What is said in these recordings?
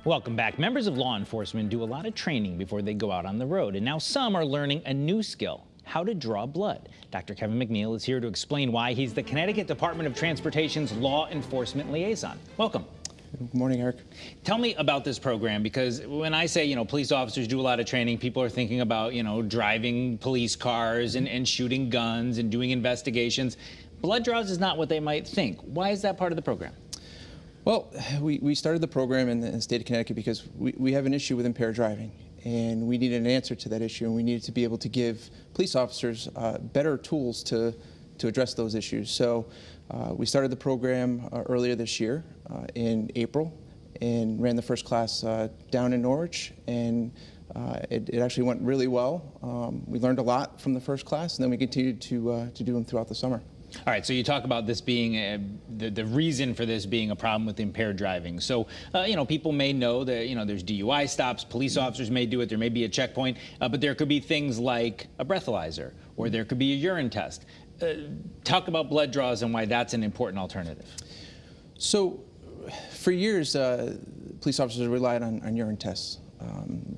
Welcome back. Members of law enforcement do a lot of training before they go out on the road, and now some are learning a new skill: how to draw blood. Dr. Keven McNeill is here to explain why. He's the Connecticut Department of Transportation's law enforcement liaison. Welcome. Good morning, Eric. Tell me about this program, because when I say, police officers do a lot of training, people are thinking about, driving police cars and shooting guns and doing investigations. Blood draws is not what they might think. Why is that part of the program? Well, we started the program in the state of Connecticut because we have an issue with impaired driving, and we needed an answer to that issue, and we needed to be able to give police officers better tools to address those issues. So we started the program earlier this year in April, and ran the first class down in Norwich, and it actually went really well. We learned a lot from the first class, and then we continued to do them throughout the summer. All right, so you talk about this being the reason for this being a problem with impaired driving. So, people may know that, there's DUI stops, police officers may do it, there may be a checkpoint, but there could be things like a breathalyzer, or there could be a urine test. Talk about blood draws and why that's an important alternative. So, for years, police officers relied on urine tests.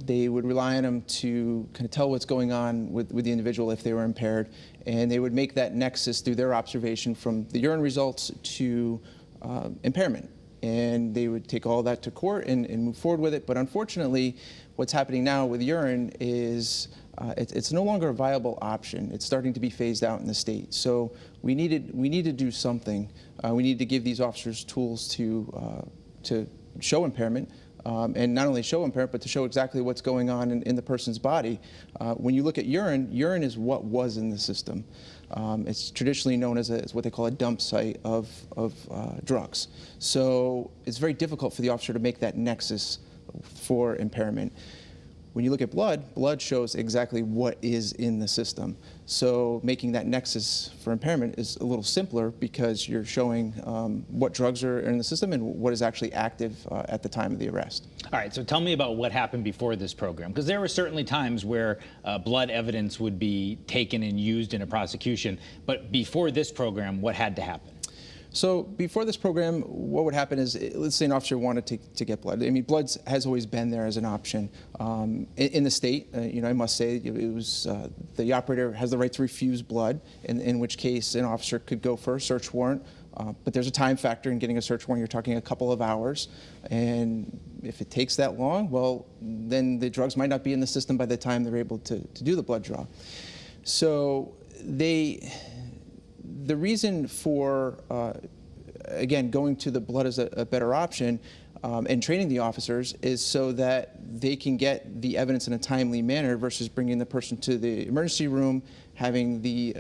They would rely on them to kind of tell what's going on with the individual if they were impaired, and they would make that nexus through their observation from the urine results to impairment. And they would take all that to court and move forward with it. But unfortunately, what's happening now with urine is it's no longer a viable option. It's starting to be phased out in the state. So we need to do something. We need to give these officers tools to show impairment. And not only show impairment, but to show exactly what's going on in the person's body. When you look at urine is what was in the system. It's traditionally known as what they call a dump site of drugs. So it's very difficult for the officer to make that nexus for impairment. When you look at blood shows exactly what is in the system. So making that nexus for impairment is a little simpler because you're showing what drugs are in the system and what is actually active at the time of the arrest. All right, so tell me about what happened before this program, because there were certainly times where blood evidence would be taken and used in a prosecution. But before this program, what had to happen? So before this program, what would happen is, let's say an officer wanted to get blood. I mean, blood has always been there as an option. In the state, I must say, it was the operator has the right to refuse blood, in which case an officer could go for a search warrant. But there's a time factor in getting a search warrant. You're talking a couple of hours. And if it takes that long, well, then the drugs might not be in the system by the time they're able to do the blood draw. So the reason for, again, going to the blood as a better option and training the officers is so that they can get the evidence in a timely manner versus bringing the person to the emergency room, having the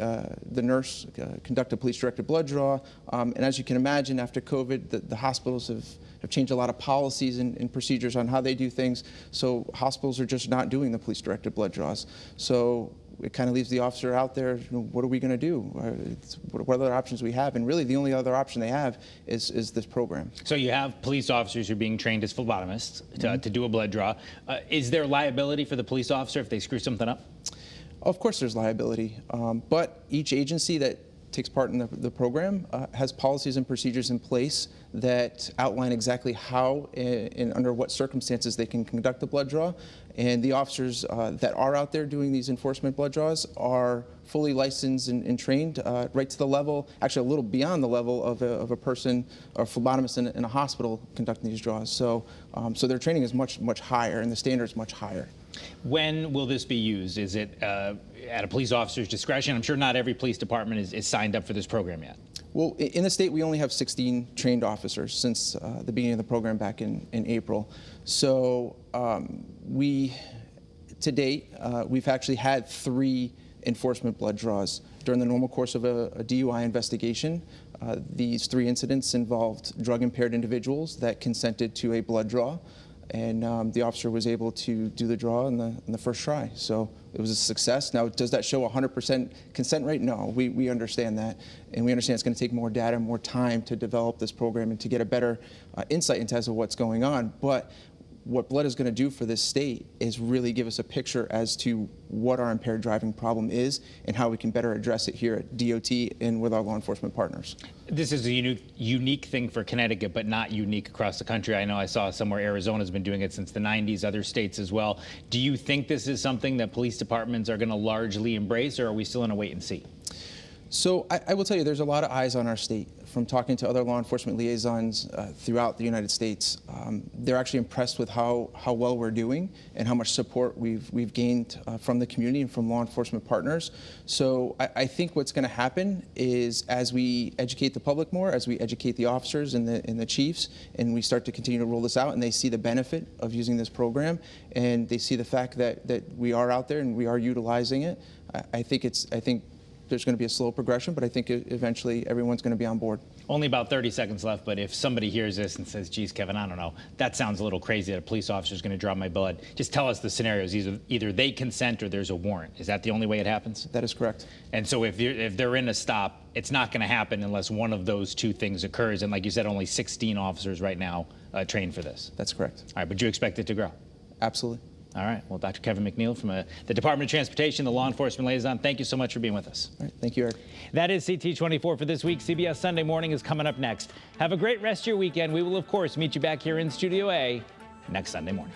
nurse conduct a police-directed blood draw. And as you can imagine, after COVID, the hospitals have changed a lot of policies and procedures on how they do things. So hospitals are just not doing the police-directed blood draws. So it kind of leaves the officer out there, what are we going to do? What other options we have? And really the only other option they have is this program. So you have police officers who are being trained as phlebotomists to do a blood draw. Is there liability for the police officer if they screw something up? Of course there's liability, but each agency that takes part in the program has policies and procedures in place that outline exactly how and under what circumstances they can conduct the blood draw. And the officers that are out there doing these enforcement blood draws are fully licensed and trained right to the level, actually a little beyond the level of a person or phlebotomist in a hospital conducting these draws. So, so their training is much higher and the standard is much higher. When will this be used? Is it at a police officer's discretion? I'm sure not every police department is signed up for this program yet. Well, in the state, we only have 16 trained officers since the beginning of the program back in April. So to date, we've actually had 3 enforcement blood draws during the normal course of a DUI investigation. These 3 incidents involved drug-impaired individuals that consented to a blood draw, and the officer was able to do the draw in the first try. So it was a success. Now, does that show 100% consent rate? No, we understand that, and we understand it's going to take more data, more time to develop this program and to get a better insight into what's going on. But what blood is going to do for this state is really give us a picture as to what our impaired driving problem is and how we can better address it here at DOT and with our law enforcement partners. This is a unique thing for Connecticut, but not unique across the country. I know I saw somewhere Arizona's been doing it since the 90s, other states as well. Do you think this is something that police departments are going to largely embrace, or are we still in a wait and see? So I will tell you, there's a lot of eyes on our state. From talking to other law enforcement liaisons throughout the United States, they're actually impressed with how well we're doing and how much support we've gained from the community and from law enforcement partners. So I think what's going to happen is, as we educate the public more, as we educate the officers and the chiefs, and we start to continue to roll this out, and they see the benefit of using this program, and they see the fact that we are out there and we are utilizing it, I think there's going to be a slow progression, but I think eventually everyone's going to be on board. Only about 30 seconds left, but if somebody hears this and says, geez, Kevin, I don't know, that sounds a little crazy that a police officer is going to draw my blood, just tell us the scenarios. Either they consent or there's a warrant. Is that the only way it happens? That is correct. And so if they're in a stop, it's not going to happen unless one of those two things occurs. And like you said, only 16 officers right now trained for this. That's correct. All right, but you expect it to grow? Absolutely. All right. Well, Dr. Keven McNeill from the Department of Transportation, the law enforcement liaison, thank you so much for being with us. All right. Thank you, Eric. That is CT24 for this week. CBS Sunday Morning is coming up next. Have a great rest of your weekend. We will, of course, meet you back here in Studio A next Sunday morning.